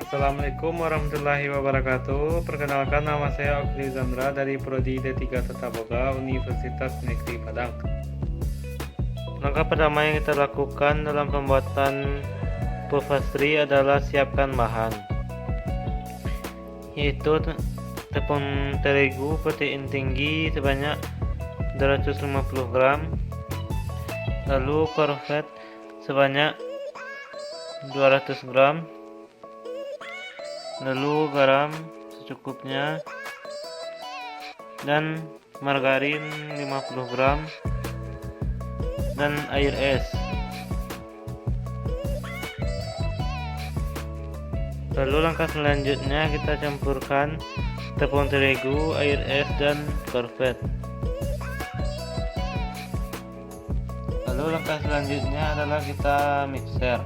Assalamualaikum warahmatullahi wabarakatuh. Perkenalkan, nama saya Oki Zandra dari Prodi D3 Tata Boga Universitas Negeri Padang. Langkah pertama yang kita lakukan dalam pembuatan pufastri adalah siapkan bahan, yaitu tepung terigu protein tinggi sebanyak 250 gram, lalu korvet sebanyak 200 gram, lalu garam secukupnya, dan margarin 50 gram, dan air es. Lalu langkah selanjutnya kita campurkan tepung terigu, air es, dan korvet. Lalu langkah selanjutnya adalah kita mixer.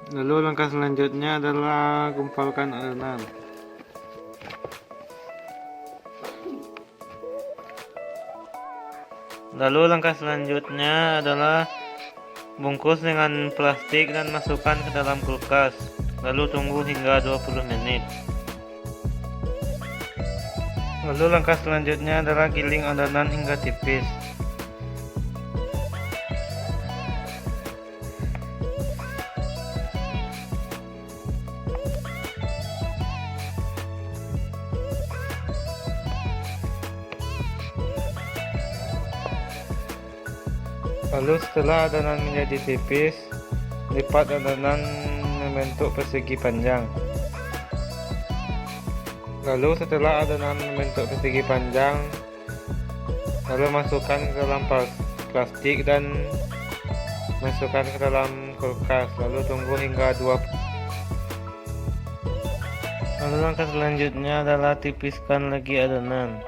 Lalu langkah selanjutnya adalah gumpalkan adonan. Lalu langkah selanjutnya adalah bungkus dengan plastik dan masukkan ke dalam kulkas. Lalu tunggu hingga 20 menit. Lalu langkah selanjutnya adalah giling adonan hingga tipis. Lalu setelah adonan menjadi tipis, lipat adonan membentuk persegi panjang. Lalu setelah adonan membentuk persegi panjang, lalu masukkan ke dalam plastik dan masukkan ke dalam kulkas. Lalu tunggu hingga 20. Lalu langkah selanjutnya adalah tipiskan lagi adonan.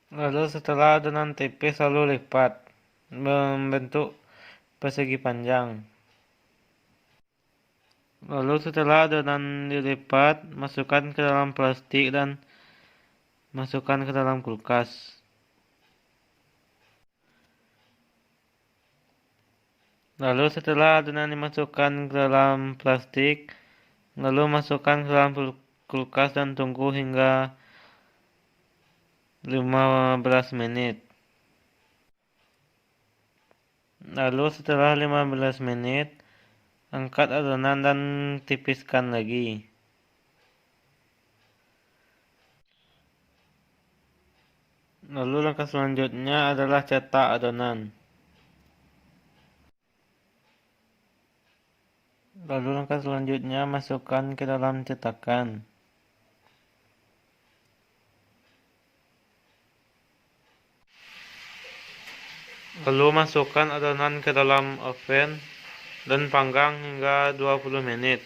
Lalu setelah adonan tipis, lalu lipat membentuk persegi panjang. Lalu setelah adonan dilipat, masukkan ke dalam plastik dan masukkan ke dalam kulkas. Lalu setelah adonan dimasukkan ke dalam plastik, lalu masukkan ke dalam kulkas dan tunggu hingga 15 menit. Lalu setelah 15 menit, angkat adonan dan tipiskan lagi. Lalu langkah selanjutnya adalah cetak adonan. Lalu langkah selanjutnya masukkan ke dalam cetakan. Lalu masukkan adonan ke dalam oven dan panggang hingga 20 menit.